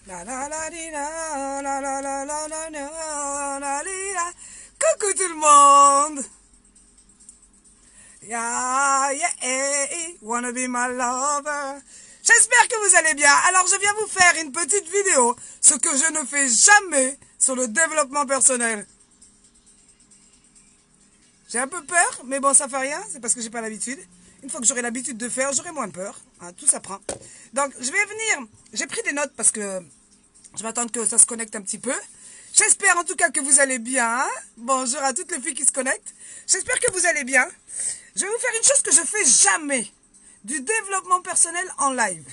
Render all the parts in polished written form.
La la la di la la la la la la la la li, la. Coucou tout le monde. Yeah, yeah, hey, wanna be my lover. J'espère que vous allez bien. Alors je viens vous faire une petite vidéo, ce que je ne fais jamais sur le développement personnel. J'ai un peu peur, mais bon, ça fait rien, c'est parce que j'ai pas l'habitude. Une fois que j'aurai l'habitude de faire, j'aurai moins peur. Hein, tout s'apprend. Donc, je vais venir. J'ai pris des notes parce que je vais attendre que ça se connecte un petit peu. J'espère en tout cas que vous allez bien. Bonjour à toutes les filles qui se connectent. J'espère que vous allez bien. Je vais vous faire une chose que je fais jamais. Du développement personnel en live.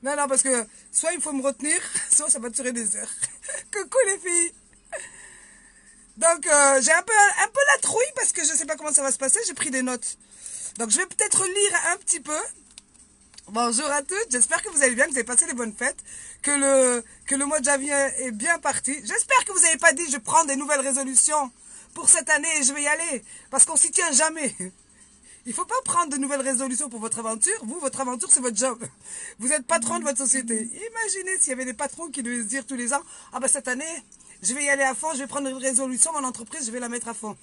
Non, non, parce que soit il faut me retenir, soit ça va durer des heures. Coucou les filles. Donc, j'ai un peu la trouille parce que je ne sais pas comment ça va se passer. J'ai pris des notes. Donc, je vais peut-être lire un petit peu. Bonjour à toutes. J'espère que vous allez bien, que vous avez passé les bonnes fêtes. Que le mois de janvier est bien parti. J'espère que vous n'avez pas dit je prends des nouvelles résolutions pour cette année et je vais y aller. Parce qu'on s'y tient jamais. Il ne faut pas prendre de nouvelles résolutions pour votre aventure. Vous, votre aventure, c'est votre job. Vous êtes patron de votre société. Imaginez s'il y avait des patrons qui devaient se dire tous les ans, ah ben cette année, je vais y aller à fond, je vais prendre une résolution, mon entreprise, je vais la mettre à fond.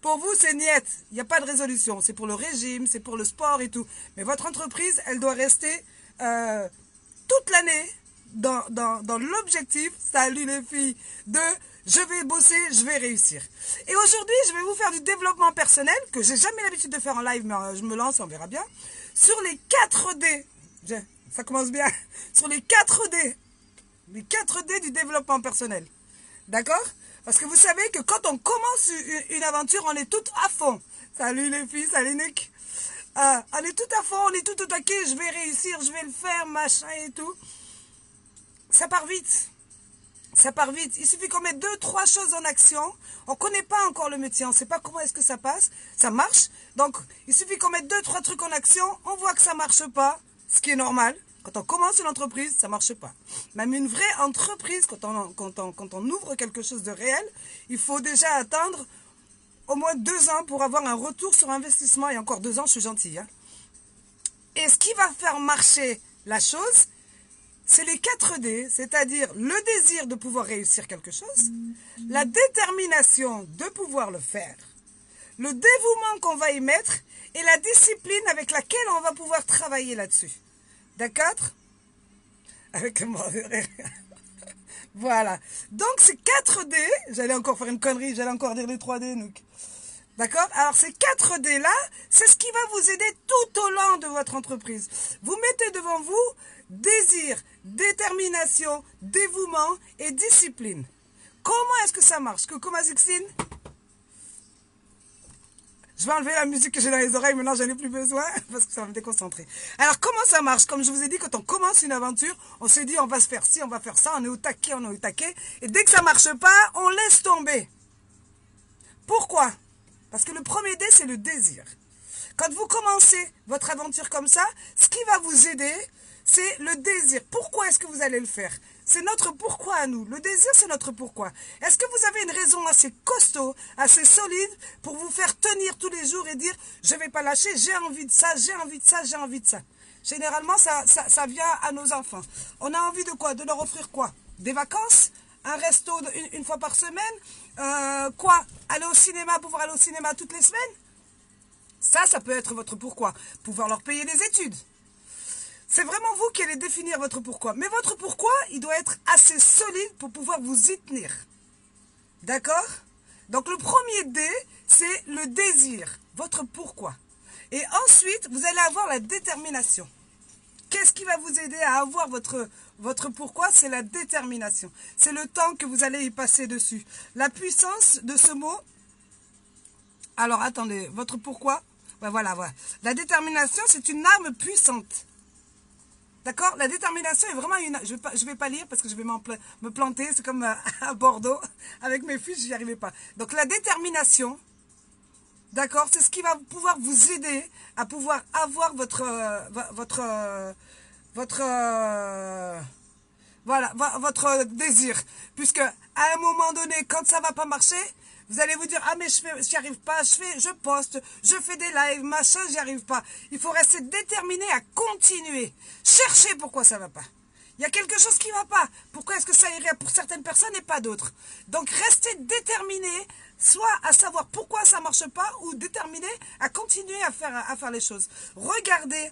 Pour vous, c'est niette. Il n'y a pas de résolution. C'est pour le régime, c'est pour le sport et tout. Mais votre entreprise, elle doit rester toute l'année dans l'objectif, salut les filles, de je vais bosser, je vais réussir. Et aujourd'hui, je vais vous faire du développement personnel, que j'ai jamais l'habitude de faire en live, mais je me lance, on verra bien, sur les 4D. Ça commence bien. Sur les 4D. Les 4D du développement personnel. D'accord? Parce que vous savez que quand on commence une aventure, on est toutes à fond. Salut les filles, salut Nick. On est tout à fond, on est tout au taquet, je vais réussir, je vais le faire, machin et tout. Ça part vite. Ça part vite. Il suffit qu'on mette 2-3 choses en action. On ne connaît pas encore le métier, on ne sait pas comment est-ce que ça passe. Ça marche. Donc, il suffit qu'on mette 2-3 trucs en action. On voit que ça ne marche pas, ce qui est normal. Quand on commence une entreprise, ça ne marche pas. Même une vraie entreprise, quand on ouvre quelque chose de réel, il faut déjà attendre au moins 2 ans pour avoir un retour sur investissement. Et encore 2 ans, je suis gentille. Hein. Et ce qui va faire marcher la chose, c'est les 4D, c'est-à-dire le désir de pouvoir réussir quelque chose, la détermination de pouvoir le faire, le dévouement qu'on va y mettre et la discipline avec laquelle on va pouvoir travailler là-dessus. D'accord? Avec le mot de rire. Voilà. Donc ces 4D, j'allais encore faire une connerie, j'allais encore dire les 3D, donc. D'accord? Alors ces 4D là, c'est ce qui va vous aider tout au long de votre entreprise. Vous mettez devant vous désir, détermination, dévouement et discipline. Comment est-ce que ça marche? Coucou ma Sixtine. Je vais enlever la musique que j'ai dans les oreilles, maintenant j'en ai plus besoin parce que ça va me déconcentrer. Alors comment ça marche? Comme je vous ai dit, quand on commence une aventure, on se dit on va se faire ci, on va faire ça, on est au taquet, on est au taquet. Et dès que ça marche pas, on laisse tomber. Pourquoi? Parce que le premier D, c'est le désir. Quand vous commencez votre aventure comme ça, ce qui va vous aider, c'est le désir. Pourquoi est-ce que vous allez le faire? C'est notre pourquoi à nous. Le désir, c'est notre pourquoi. Est-ce que vous avez une raison assez costaud, assez solide pour vous faire tenir tous les jours et dire « je ne vais pas lâcher, j'ai envie de ça, j'ai envie de ça, j'ai envie de ça ». Généralement, ça vient à nos enfants. On a envie de quoi? De leur offrir quoi? Des vacances? Un resto une fois par semaine? Quoi? Aller au cinéma, pouvoir aller au cinéma toutes les semaines? Ça peut être votre pourquoi. Pouvoir leur payer des études. C'est vraiment vous qui allez définir votre pourquoi. Mais votre pourquoi, il doit être assez solide pour pouvoir vous y tenir. D'accord? Donc le premier D, c'est le désir, votre pourquoi. Et ensuite, vous allez avoir la détermination. Qu'est-ce qui va vous aider à avoir votre pourquoi? C'est la détermination. C'est le temps que vous allez y passer dessus. La puissance de ce mot. Alors, attendez, votre pourquoi? Ouais, voilà. La détermination, c'est une arme puissante. D'accord? La détermination est vraiment une... Je vais pas lire parce que je vais me planter. C'est comme à Bordeaux. Avec mes fils, je n'y arrivais pas. Donc, la détermination, d'accord, c'est ce qui va pouvoir vous aider à pouvoir avoir votre désir. Puisque, à un moment donné, quand ça va pas marcher, vous allez vous dire, ah mais j'y arrive pas, je poste, je fais des lives, machin, j'y arrive pas. Il faut rester déterminé à continuer. Cherchez pourquoi ça va pas. Il y a quelque chose qui ne va pas. Pourquoi est-ce que ça irait pour certaines personnes et pas d'autres? Donc, restez déterminés, soit à savoir pourquoi ça ne marche pas, ou déterminés à continuer à faire les choses. Regardez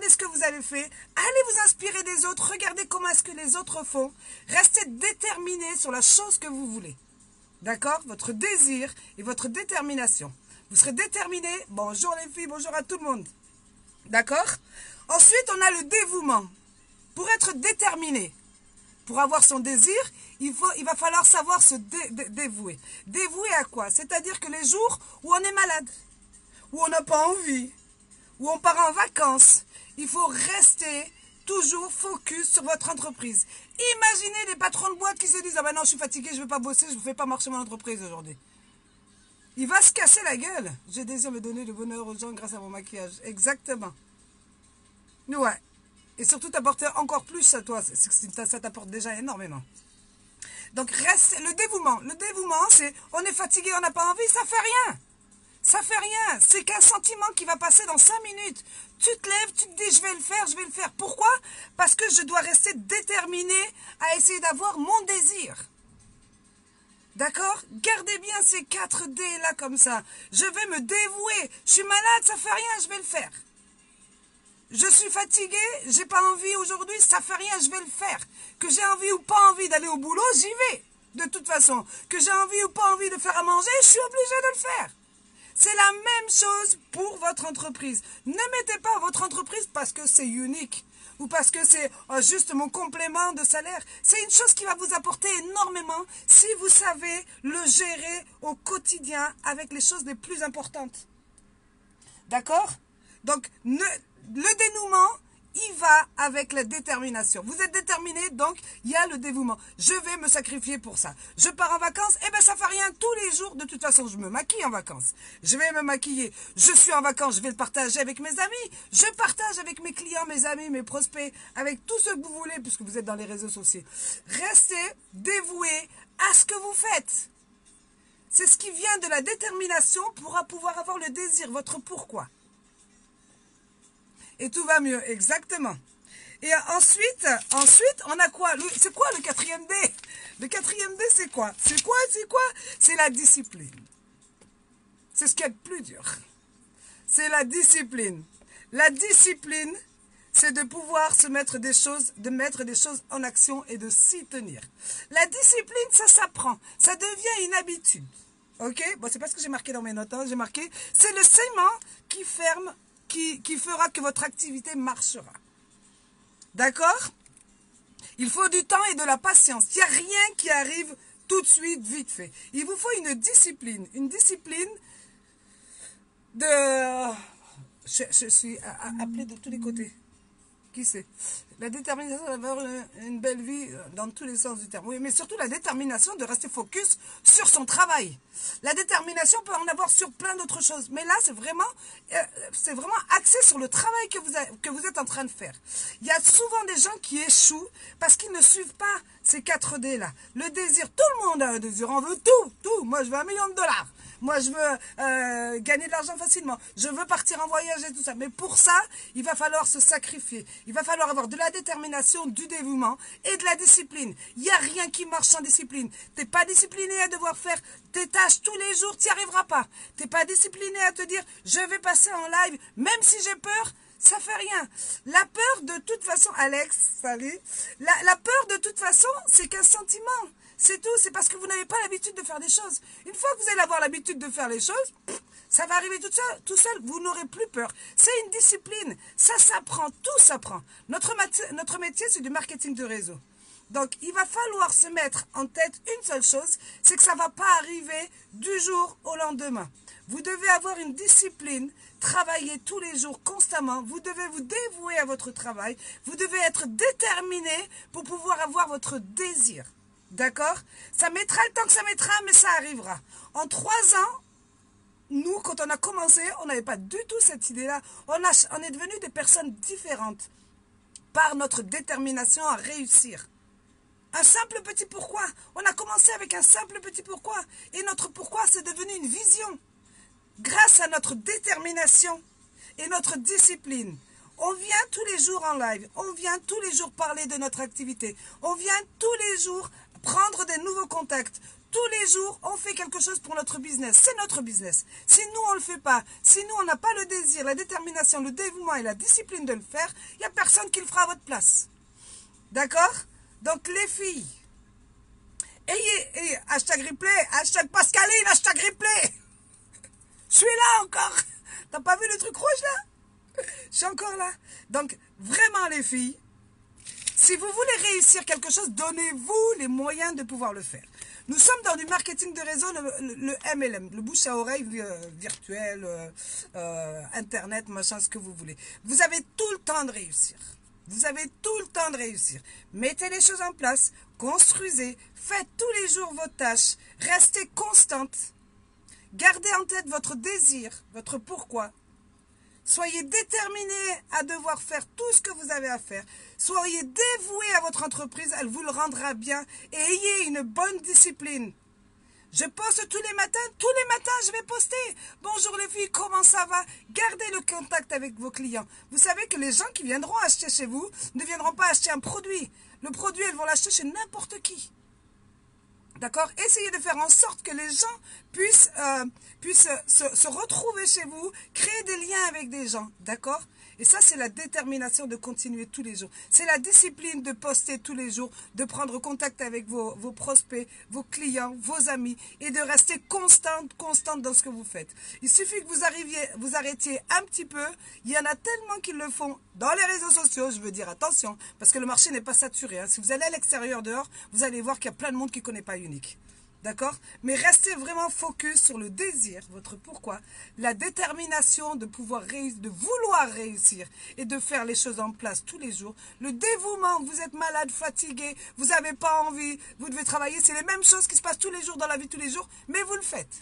ce que vous avez fait. Allez vous inspirer des autres. Regardez comment est-ce que les autres font. Restez déterminés sur la chose que vous voulez. D'accord? Votre désir et votre détermination. Vous serez déterminés. Bonjour les filles, bonjour à tout le monde. D'accord? Ensuite, on a le dévouement. Pour être déterminé, pour avoir son désir, il va falloir savoir se dévouer. Dévouer à quoi? C'est-à-dire que les jours où on est malade, où on n'a pas envie, où on part en vacances, il faut rester toujours focus sur votre entreprise. Imaginez des patrons de boîte qui se disent « Ah ben non, je suis fatigué, je ne veux pas bosser, je ne fais pas marcher mon entreprise aujourd'hui. » Il va se casser la gueule. Je désire me donner le bonheur aux gens grâce à mon maquillage. Exactement. Ouais. Et surtout t'apporter encore plus à toi. Ça t'apporte déjà énormément. Donc, reste le dévouement. Le dévouement, c'est on est fatigué, on n'a pas envie, ça fait rien. Ça fait rien. C'est qu'un sentiment qui va passer dans 5 minutes. Tu te lèves, tu te dis je vais le faire, je vais le faire. Pourquoi? Parce que je dois rester déterminé à essayer d'avoir mon désir. D'accord? Gardez bien ces 4 D là comme ça. Je vais me dévouer. Je suis malade, ça fait rien, je vais le faire. Je suis fatiguée, j'ai pas envie aujourd'hui, ça fait rien, je vais le faire. Que j'ai envie ou pas envie d'aller au boulot, j'y vais. De toute façon, que j'ai envie ou pas envie de faire à manger, je suis obligée de le faire. C'est la même chose pour votre entreprise. Ne mettez pas votre entreprise parce que c'est unique ou parce que c'est juste mon complément de salaire. C'est une chose qui va vous apporter énormément si vous savez le gérer au quotidien avec les choses les plus importantes. D'accord? Donc, le dénouement, il va avec la détermination. Vous êtes déterminé, donc il y a le dévouement. Je vais me sacrifier pour ça. Je pars en vacances, eh ben ça fait rien tous les jours. De toute façon, je me maquille en vacances. Je vais me maquiller. Je suis en vacances, je vais le partager avec mes amis. Je partage avec mes clients, mes amis, mes prospects, avec tout ce que vous voulez, puisque vous êtes dans les réseaux sociaux. Restez dévoués à ce que vous faites. C'est ce qui vient de la détermination pour pouvoir avoir le désir, votre pourquoi. Et tout va mieux, exactement. Et ensuite, on a quoi? C'est quoi le 4e D? Le 4e D, c'est quoi? C'est quoi? C'est la discipline. C'est ce qui est le plus dur. C'est la discipline. La discipline, c'est de pouvoir se mettre des choses, de mettre des choses en action et de s'y tenir. La discipline, ça s'apprend. Ça devient une habitude. Ok? Bon, c'est pas ce que j'ai marqué dans mes notes. Hein. J'ai marqué, c'est le ciment qui ferme, qui fera que votre activité marchera. D'accord? Il faut du temps et de la patience. Il n'y a rien qui arrive tout de suite, vite fait. Il vous faut une discipline. Une discipline de... Je suis appelée de tous les côtés. Qui c'est? La détermination d'avoir une belle vie dans tous les sens du terme. Oui, mais surtout la détermination de rester focus sur son travail. La détermination peut en avoir sur plein d'autres choses. Mais là, c'est vraiment axé sur le travail que vous êtes en train de faire. Il y a souvent des gens qui échouent parce qu'ils ne suivent pas ces 4 D là. Le désir, tout le monde a un désir. On veut tout. Moi, je veux $1 million. Moi, je veux gagner de l'argent facilement. Je veux partir en voyage et tout ça. Mais pour ça, il va falloir se sacrifier. Il va falloir avoir de la détermination, du dévouement et de la discipline. Il n'y a rien qui marche sans discipline. Tu n'es pas discipliné à devoir faire tes tâches tous les jours, tu n'y arriveras pas. Tu n'es pas discipliné à te dire, je vais passer en live, même si j'ai peur. Ça fait rien. La peur, de toute façon, Alex, salut. La peur, de toute façon, c'est qu'un sentiment. C'est tout. C'est parce que vous n'avez pas l'habitude de faire des choses. Une fois que vous allez avoir l'habitude de faire les choses, ça va arriver tout seul. Vous n'aurez plus peur. C'est une discipline. Ça s'apprend. Tout s'apprend. Notre métier, c'est du marketing de réseau. Donc, il va falloir se mettre en tête une seule chose, c'est que ça ne va pas arriver du jour au lendemain. Vous devez avoir une discipline, travailler tous les jours constamment. Vous devez vous dévouer à votre travail. Vous devez être déterminé pour pouvoir avoir votre désir. D'accord? Ça mettra le temps que ça mettra, mais ça arrivera. En 3 ans, nous, quand on a commencé, on n'avait pas du tout cette idée-là. On est devenus des personnes différentes par notre détermination à réussir. Un simple petit pourquoi. On a commencé avec un simple petit pourquoi. Et notre pourquoi, c'est devenu une vision. Grâce à notre détermination et notre discipline, On vient tous les jours en live. On vient tous les jours parler de notre activité. On vient tous les jours prendre des nouveaux contacts. Tous les jours, on fait quelque chose pour notre business. C'est notre business. Si nous, on ne le fait pas, si nous, on n'a pas le désir, la détermination, le dévouement et la discipline de le faire, il n'y a personne qui le fera à votre place. D'accord? Donc, les filles, ayez hashtag replay, hashtag Pascaline, hashtag replay. Je suis là encore. T'as pas vu le truc rouge là? Je suis encore là. Donc, vraiment les filles, si vous voulez réussir quelque chose, donnez-vous les moyens de pouvoir le faire. Nous sommes dans du marketing de réseau, le MLM, le bouche à oreille virtuel, Internet, machin, ce que vous voulez. Vous avez tout le temps de réussir. Vous avez tout le temps de réussir. Mettez les choses en place, construisez, faites tous les jours vos tâches, restez constante. Gardez en tête votre désir, votre pourquoi. Soyez déterminés à devoir faire tout ce que vous avez à faire. Soyez dévoués à votre entreprise, elle vous le rendra bien. Et ayez une bonne discipline. Je poste tous les matins je vais poster. Bonjour les filles, comment ça va? Gardez le contact avec vos clients. Vous savez que les gens qui viendront acheter chez vous ne viendront pas acheter un produit. Le produit, elles vont l'acheter chez n'importe qui. D'accord? Essayez de faire en sorte que les gens puissent se retrouver chez vous, créer des liens avec des gens. D'accord? Et ça, c'est la détermination de continuer tous les jours. C'est la discipline de poster tous les jours, de prendre contact avec vos prospects, vos clients, vos amis et de rester constante dans ce que vous faites. Il suffit que vous arrêtiez un petit peu. Il y en a tellement qui le font dans les réseaux sociaux. Je veux dire attention, parce que le marché n'est pas saturé. Hein. Si vous allez à l'extérieur dehors, vous allez voir qu'il y a plein de monde qui ne connaît pas Unique. D'accord? Mais restez vraiment focus sur le désir, votre pourquoi, la détermination de pouvoir réussir, de vouloir réussir et de faire les choses en place tous les jours. Le dévouement, vous êtes malade, fatigué, vous n'avez pas envie, vous devez travailler, c'est les mêmes choses qui se passent tous les jours dans la vie tous les jours, mais vous le faites.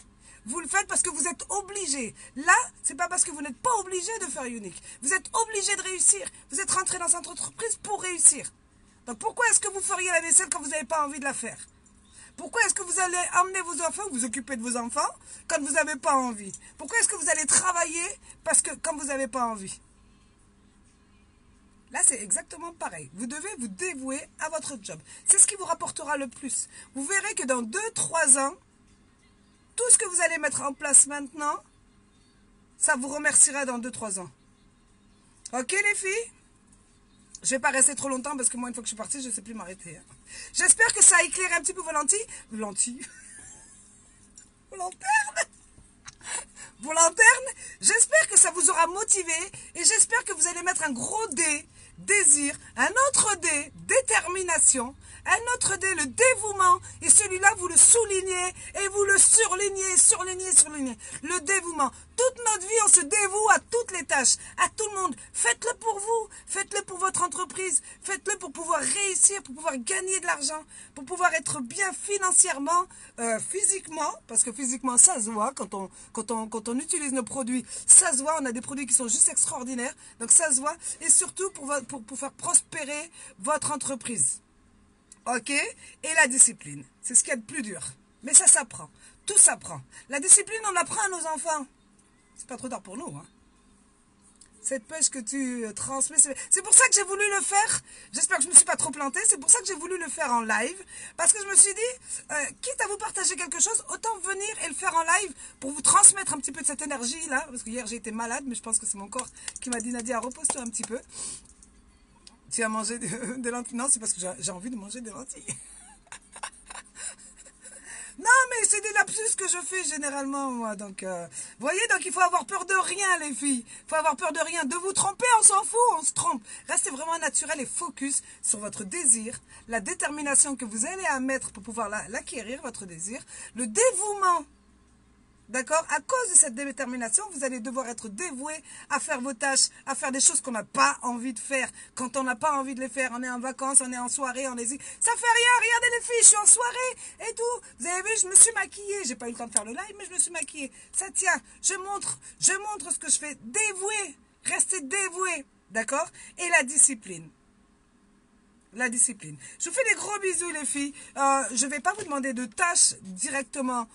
Vous le faites parce que vous êtes obligé. Là, c'est pas parce que vous n'êtes pas obligé de faire Unique. Vous êtes obligé de réussir. Vous êtes rentré dans cette entreprise pour réussir. Donc pourquoi est-ce que vous feriez la vaisselle quand vous n'avez pas envie de la faire? Pourquoi est-ce que vous allez emmener vos enfants, vous occuper de vos enfants, quand vous n'avez pas envie? Pourquoi est-ce que vous allez travailler quand vous n'avez pas envie? Là, c'est exactement pareil. Vous devez vous dévouer à votre job. C'est ce qui vous rapportera le plus. Vous verrez que dans 2-3 ans, tout ce que vous allez mettre en place maintenant, ça vous remerciera dans 2-3 ans. Ok les filles? Je ne vais pas rester trop longtemps parce que moi, une fois que je suis partie, je ne sais plus m'arrêter. Hein. J'espère que ça a éclairé un petit peu vos lentilles. Vos lentilles. Vos lanternes. Vos lanternes. J'espère que ça vous aura motivé et j'espère que vous allez mettre un gros D, désir, un autre D, détermination, un autre D, le dévouement, et celui-là, vous le soulignez et vous le surlignez. Le dévouement. Toute notre vie, on se dévoue à toutes les tâches, à tout le monde. Faites-le pour vous, faites-le pour votre entreprise, faites-le pour pouvoir réussir, pour pouvoir gagner de l'argent, pour pouvoir être bien financièrement, physiquement, parce que physiquement, ça se voit quand on utilise nos produits, ça se voit, on a des produits qui sont juste extraordinaires, donc ça se voit, et surtout pour faire prospérer votre entreprise. Ok? Et la discipline. C'est ce qu'il y a de plus dur. Mais ça s'apprend. Tout s'apprend. La discipline, on l'apprend à nos enfants. C'est pas trop tard pour nous. Hein? Cette pêche que tu transmets, c'est pour ça que j'ai voulu le faire. J'espère que je ne me suis pas trop plantée. C'est pour ça que j'ai voulu le faire en live. Parce que je me suis dit, quitte à vous partager quelque chose, autant venir et le faire en live pour vous transmettre un petit peu de cette énergie-là. Parce que hier, j'ai été malade, mais je pense que c'est mon corps qui m'a dit, Nadia, repose-toi un petit peu. Tu as mangé des lentilles? Non, c'est parce que j'ai envie de manger des lentilles. Non, mais c'est des lapsus que je fais généralement, moi. Donc, voyez, donc il faut avoir peur de rien, les filles. Il faut avoir peur de rien. De vous tromper, on s'en fout, on se trompe. Restez vraiment naturel et focus sur votre désir, la détermination que vous allez à mettre pour pouvoir l'acquérir, votre désir, le dévouement. D'accord? À cause de cette détermination, vous allez devoir être dévoué à faire vos tâches, à faire des choses qu'on n'a pas envie de faire. Quand on n'a pas envie de les faire, on est en vacances, on est en soirée, on est... Ça fait rien, regardez les filles, je suis en soirée et tout. Vous avez vu, je me suis maquillée. J'ai pas eu le temps de faire le live, mais je me suis maquillée. Ça tient, je montre ce que je fais. Dévoué, restez dévoué. D'accord? Et la discipline. la discipline. Je vous fais des gros bisous les filles. Je ne vais pas vous demander de tâches directement.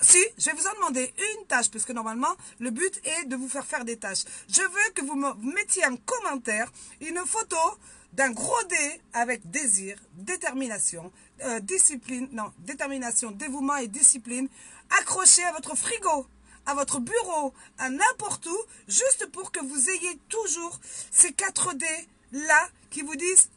Si, je vais vous en demander une tâche, parce que normalement, le but est de vous faire des tâches. Je veux que vous me mettiez en commentaire une photo d'un gros dé avec désir, détermination, détermination, dévouement et discipline, accroché à votre frigo, à votre bureau, à n'importe où, juste pour que vous ayez toujours ces 4 dés là qui vous disent,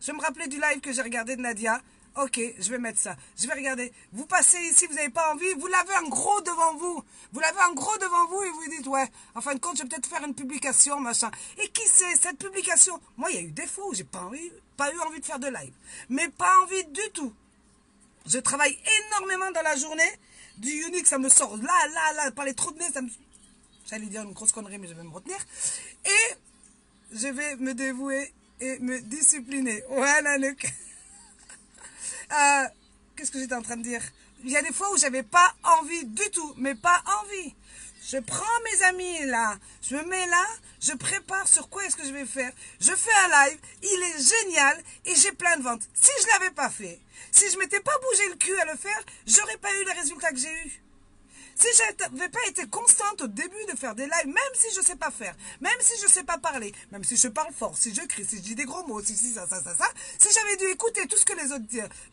je me rappelais du live que j'ai regardé de Nadia. Ok, je vais mettre ça. Je vais regarder. Vous passez ici, vous n'avez pas envie, vous l'avez en gros devant vous. Vous l'avez en gros devant vous et vous dites, ouais, en fin de compte, je vais peut-être faire une publication, machin. Et qui sait, cette publication, moi, il y a eu des fois où j'ai pas eu envie de faire de live. Mais pas envie du tout. Je travaille énormément dans la journée. Du Unix, ça me sort là, par les trous de nez, ça me... J'allais dire une grosse connerie, mais je vais me retenir. Et je vais me dévouer et me discipliner. Ouais, Nanouk. Qu'est-ce que j'étais en train de dire? Il y a des fois où j'avais pas envie du tout, mais pas envie. Je prends mes amis là, je me mets là, je prépare sur quoi est-ce que je vais faire. Je fais un live, il est génial et j'ai plein de ventes. Si je l'avais pas fait, si je m'étais pas bougé le cul à le faire, j'aurais pas eu les résultats que j'ai eu. Si je n'avais pas été constante au début de faire des lives, même si je ne sais pas faire, même si je ne sais pas parler, même si je parle fort, si je crie, si je dis des gros mots, si ça, si j'avais dû écouter tout ce que les autres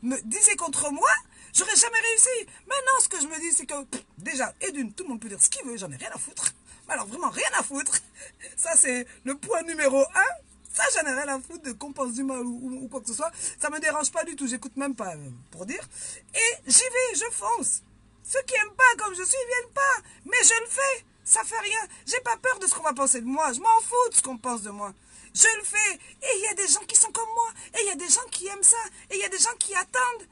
me disaient contre moi, j'aurais jamais réussi. Maintenant, ce que je me dis, c'est que, déjà, et d'une, tout le monde peut dire ce qu'il veut, j'en ai rien à foutre. Alors, vraiment, rien à foutre. Ça, c'est le point numéro 1. Ça, j'en ai rien à foutre de qu'on pense du mal ou quoi que ce soit. Ça me dérange pas du tout, j'écoute même pas, pour dire. Et j'y vais, je fonce. Ceux qui n'aiment pas comme je suis, ils viennent pas. Mais je le fais. Ça fait rien. J'ai pas peur de ce qu'on va penser de moi. Je m'en fous de ce qu'on pense de moi. Je le fais. Et il y a des gens qui sont comme moi. Et il y a des gens qui aiment ça. Et il y a des gens qui attendent.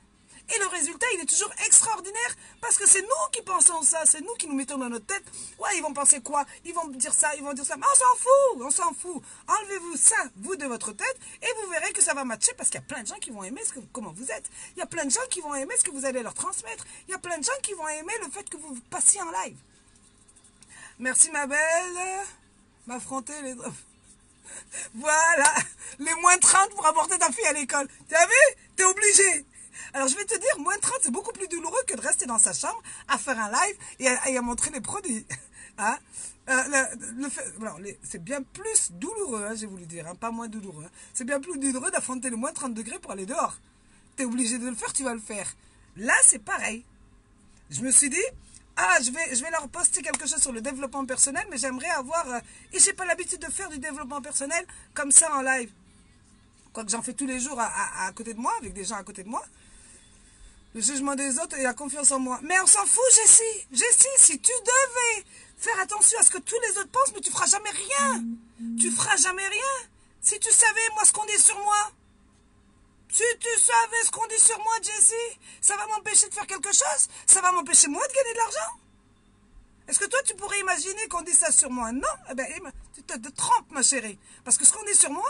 Et le résultat, il est toujours extraordinaire. Parce que c'est nous qui pensons ça. C'est nous qui nous mettons dans notre tête. Ouais, ils vont penser quoi? Ils vont dire ça, ils vont dire ça. Mais on s'en fout. On s'en fout. Enlevez-vous ça, vous, de votre tête. Et vous verrez que ça va matcher. Parce qu'il y a plein de gens qui vont aimer comment vous êtes. Il y a plein de gens qui vont aimer ce que vous allez leur transmettre. Il y a plein de gens qui vont aimer le fait que vous passiez en live. Merci, ma belle. M'affronter les... Voilà. Les moins 30 pour apporter ta fille à l'école. Tu as vu? T'es obligé. Alors, je vais te dire, moins 30, c'est beaucoup plus douloureux que de rester dans sa chambre à faire un live et à montrer les produits. Hein? C'est bien plus douloureux, hein, j'ai voulu dire, hein, pas moins douloureux. Hein. C'est bien plus douloureux d'affronter le moins 30 degrés pour aller dehors. Tu es obligé de le faire, tu vas le faire. Là, c'est pareil. Je me suis dit, je vais leur poster quelque chose sur le développement personnel, mais j'aimerais avoir... et j'ai pas l'habitude de faire du développement personnel comme ça en live. Quoique j'en fais tous les jours à côté de moi, avec des gens à côté de moi. Le jugement des autres et la confiance en moi. Mais on s'en fout, Jessie. Jessie, si tu devais faire attention à ce que tous les autres pensent, mais tu feras jamais rien. Tu feras jamais rien. Si tu savais, moi, ce qu'on dit sur moi. Si tu savais ce qu'on dit sur moi, Jessie, ça va m'empêcher de faire quelque chose. Ça va m'empêcher, moi, de gagner de l'argent. Est-ce que toi, tu pourrais imaginer qu'on dise ça sur moi? Non. Eh ben, tu te trompes, ma chérie. Parce que ce qu'on dit sur moi,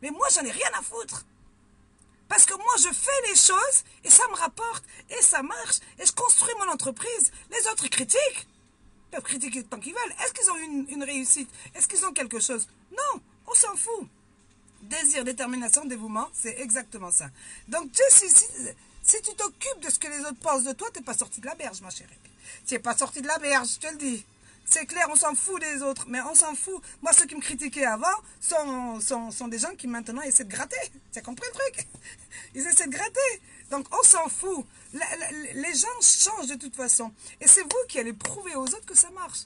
mais moi, j'en ai rien à foutre. Parce que moi, je fais les choses et ça me rapporte et ça marche et je construis mon entreprise. Les autres, ils critiquent. Ils peuvent critiquer tant qu'ils veulent. Est-ce qu'ils ont une réussite? Est-ce qu'ils ont quelque chose? Non, on s'en fout. Désir, détermination, dévouement, c'est exactement ça. Donc, Jessie, si tu t'occupes de ce que les autres pensent de toi, tu n'es pas sorti de la berge, ma chérie. Tu n'es pas sorti de la berge, je te le dis. C'est clair, on s'en fout des autres, mais on s'en fout. Moi, ceux qui me critiquaient avant sont des gens qui maintenant essaient de gratter. Tu as compris le truc? Ils essaient de gratter. Donc, on s'en fout. Les gens changent de toute façon. Et c'est vous qui allez prouver aux autres que ça marche.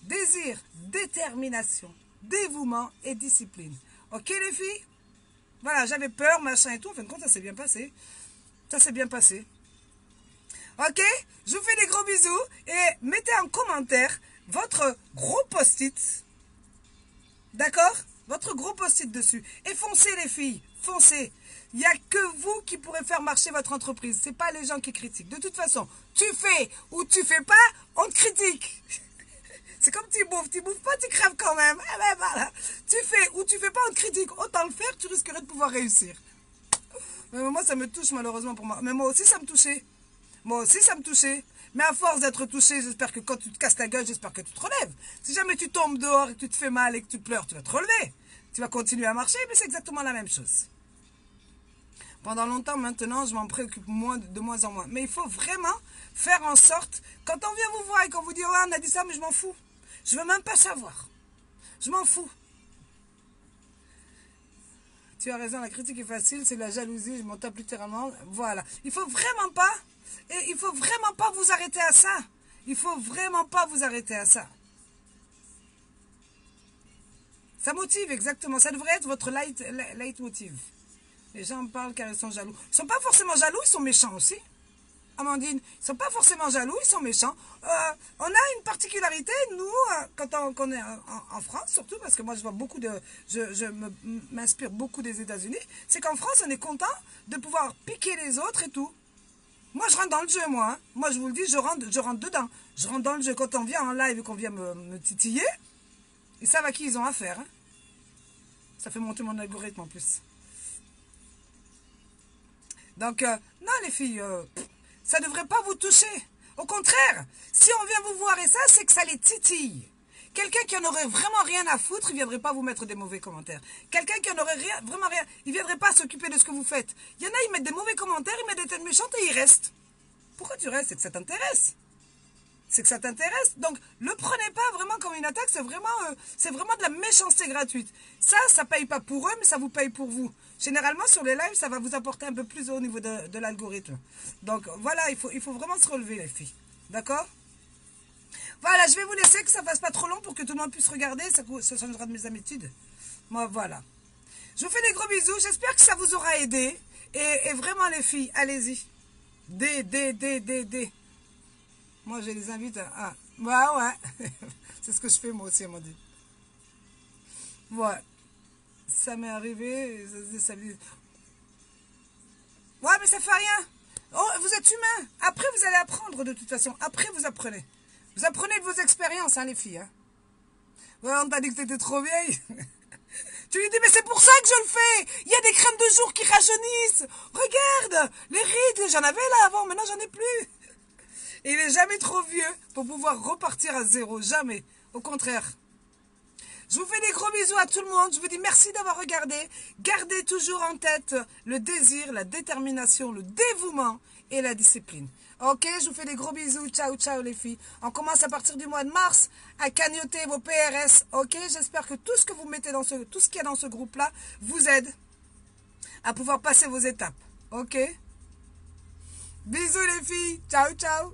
Désir, détermination, dévouement et discipline. Ok, les filles? Voilà, j'avais peur, machin et tout. En fin de compte, ça s'est bien passé. Ça s'est bien passé. Ok, je vous fais des gros bisous et mettez en commentaire votre gros post-it. D'accord? Votre gros post-it dessus. Et foncez les filles, foncez. Il n'y a que vous qui pourrez faire marcher votre entreprise. Ce n'est pas les gens qui critiquent. De toute façon, tu fais ou tu fais pas, on te critique. C'est comme tu bouffes pas, tu crèves quand même. Eh ben voilà. Tu fais ou tu fais pas, on te critique. Autant le faire, tu risquerais de pouvoir réussir. Mais moi, ça me touche malheureusement pour moi. Mais moi aussi, ça me touchait. Moi aussi, ça me touchait. Mais à force d'être touché, j'espère que quand tu te casses la gueule, j'espère que tu te relèves. Si jamais tu tombes dehors et que tu te fais mal et que tu pleures, tu vas te relever. Tu vas continuer à marcher, mais c'est exactement la même chose. Pendant longtemps, maintenant, je m'en préoccupe de moins en moins. Mais il faut vraiment faire en sorte, quand on vient vous voir et qu'on vous dit, oh, on a dit ça, mais je m'en fous. Je veux même pas savoir. Je m'en fous. Tu as raison, la critique est facile, c'est la jalousie, je m'en tape littéralement. Voilà. Il faut vraiment pas, et il faut vraiment pas vous arrêter à ça. Il faut vraiment pas vous arrêter à ça. Ça motive, exactement. Ça devrait être votre leitmotiv. Les gens me parlent car ils sont jaloux. Ils sont pas forcément jaloux, ils sont méchants aussi. Amandine, ils sont pas forcément jaloux, ils sont méchants. On a une particularité, nous, quand on est en France, surtout parce que moi je vois beaucoup de... Je m'inspire beaucoup des États-Unis. C'est qu'en France, on est content de pouvoir piquer les autres et tout. Moi, je rentre dans le jeu, moi. Hein. Moi, je vous le dis, je rentre dedans. Je rentre dans le jeu. Quand on vient en live et qu'on vient me titiller, ils savent à qui ils ont affaire. Hein. Ça fait monter mon algorithme en plus. Donc, non les filles, ça ne devrait pas vous toucher. Au contraire, si on vient vous voir et ça, c'est que ça les titille. Quelqu'un qui en aurait vraiment rien à foutre, il ne viendrait pas vous mettre des mauvais commentaires. Quelqu'un qui en aurait vraiment rien, il ne viendrait pas s'occuper de ce que vous faites. Il y en a, ils mettent des mauvais commentaires, ils mettent des têtes méchantes et ils restent. Pourquoi tu restes? C'est que ça t'intéresse. C'est que ça t'intéresse. Donc, le prenez pas vraiment comme une attaque, c'est vraiment de la méchanceté gratuite. Ça paye pas pour eux, mais ça vous paye pour vous. Généralement, sur les lives, ça va vous apporter un peu plus au niveau de l'algorithme. Donc, voilà, il faut vraiment se relever, les filles. D'accord? Voilà, je vais vous laisser, que ça fasse pas trop long pour que tout le monde puisse regarder. Ça changera de mes habitudes. Moi, voilà. Je vous fais des gros bisous. J'espère que ça vous aura aidé. Et vraiment, les filles, allez-y. D. Moi, je les invite à... ouais. C'est ce que je fais, moi aussi, elle m'a dit. Ouais. Ça m'est arrivé. Ouais, mais ça fait rien. Oh, vous êtes humain. Après, vous allez apprendre, de toute façon. Après, vous apprenez. Vous apprenez de vos expériences, hein, les filles. Hein. Ouais, on t'a dit que t'étais trop vieille. Tu lui dis, mais c'est pour ça que je le fais. Il y a des crèmes de jour qui rajeunissent. Regarde, les rides, j'en avais là avant, maintenant j'en ai plus. Et il n'est jamais trop vieux pour pouvoir repartir à zéro. Jamais. Au contraire. Je vous fais des gros bisous à tout le monde. Je vous dis merci d'avoir regardé. Gardez toujours en tête le désir, la détermination, le dévouement et la discipline. Ok, je vous fais des gros bisous. Ciao, ciao les filles. On commence à partir du mois de mars à cagnoter vos PRS. Ok, j'espère que tout ce que vous mettez dans tout ce qu'il y a dans ce groupe-là vous aide à pouvoir passer vos étapes. Ok? Bisous les filles. Ciao, ciao.